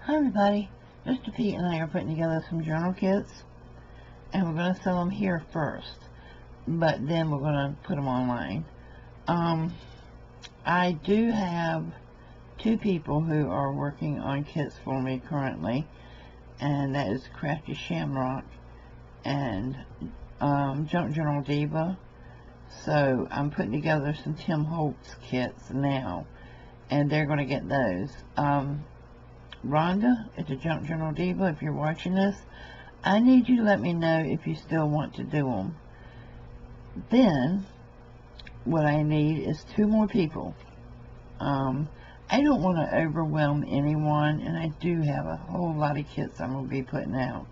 Hi everybody, Mr. Pete and I are putting together some journal kits, and we're going to sell them here first, but then we're going to put them online. I do have two people who are working on kits for me currently, and that is Crafty Shamrock and Junk Journal Diva. So I'm putting together some Tim Holtz kits now, and they're going to get those. Rhonda at the Junk Journal Diva, if you're watching this, I need you to let me know if you still want to do them. Then, what I need is two more people. I don't want to overwhelm anyone, and I do have a whole lot of kits I'm going to be putting out.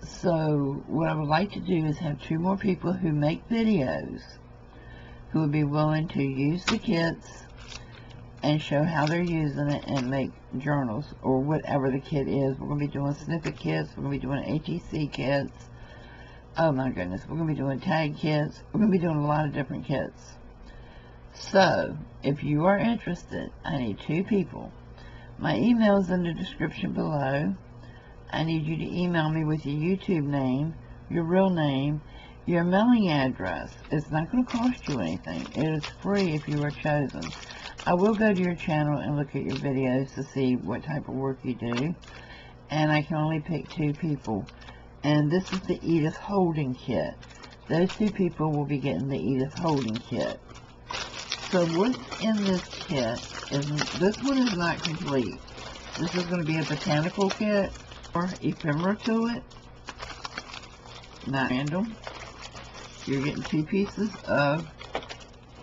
So, what I would like to do is have two more people who make videos, who would be willing to use the kits and show how they're using it and make journals or whatever the kit is. We're going to be doing snippet kits, we're going to be doing ATC kits, oh my goodness, we're going to be doing tag kits, we're going to be doing a lot of different kits. So, if you are interested, I need two people. My email is in the description below. I need you to email me with your YouTube name, your real name, your mailing address. It's not going to cost you anything. It is free if you are chosen. I will go to your channel and look at your videos to see what type of work you do. And I can only pick two people. And this is the Edith Holden kit. Those two people will be getting the Edith Holden kit. So what's in this kit is, this one is not complete. This is going to be a botanical kit or ephemera to it. Not random. You're getting two pieces of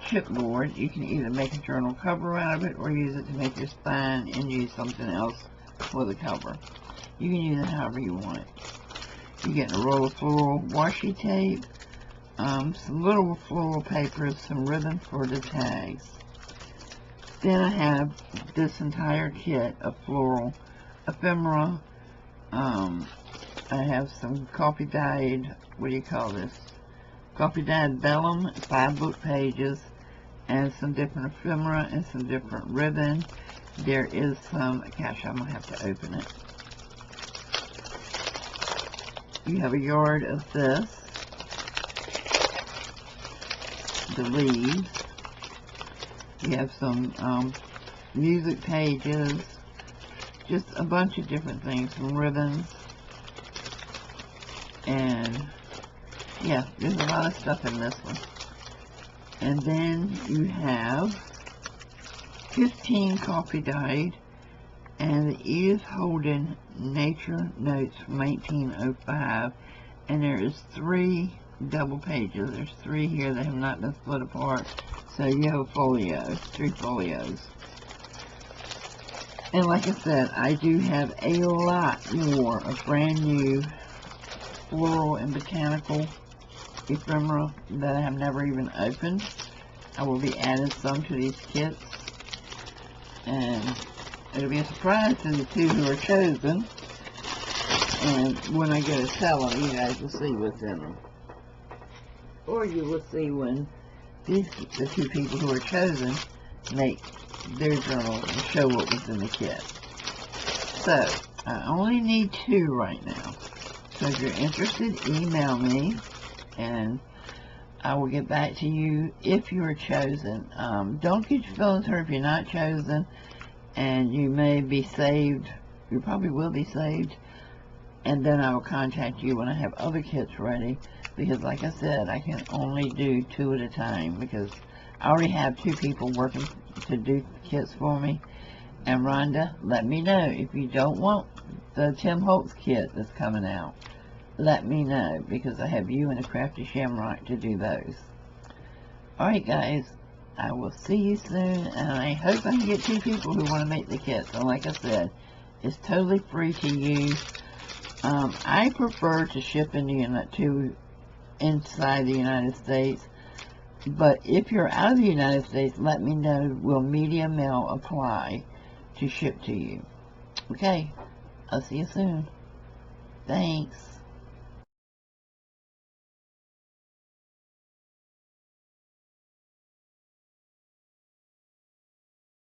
chipboard. You can either make a journal cover out of it or use it to make your spine and use something else for the cover. You can use it however you want it. You get a roll of floral washi tape, some little floral papers, some ribbon for the tags. Then I have this entire kit of floral ephemera. I have some coffee dyed, what do you call this? Coffee dyed vellum, 5 book pages, and some different ephemera and some different ribbon. There is some, gosh, I'm going to have to open it. You have a yard of this, the leaves. You have some music pages, just a bunch of different things, some ribbons, and yeah, there's a lot of stuff in this one. And then you have 15 coffee dyed and the Edith Holden Nature Notes from 1905, and there is 3 double pages. There's 3 here that have not been split apart, so you have a folio, 3 folios. And like I said, I do have a lot more of brand new floral and botanical ephemera that I have never even opened. I will be adding some to these kits, and it'll be a surprise to the two who are chosen, and when I go to sell them, you guys will see what's in them. Or you will see when the two people who are chosen make their journal and show what was in the kit. So, I only need 2 right now. So if you're interested, email me, and I will get back to you if you are chosen. Don't get your feelings hurt if you're not chosen, and you may be saved. You probably will be saved, and then I will contact you when I have other kits ready, because like I said, I can only do 2 at a time, because I already have 2 people working to do kits for me. And Rhonda, let me know if you don't want the Tim Holtz kit that's coming out. Let me know, because I have you and the Crafty Shamrock to do those. Alright guys, I will see you soon, and I hope I can get 2 people who want to make the kits. And like I said, it's totally free to use. I prefer to ship to inside the United States, but if you're out of the United States, let me know. Will media mail apply to ship to you? Okay, I'll see you soon. Thanks.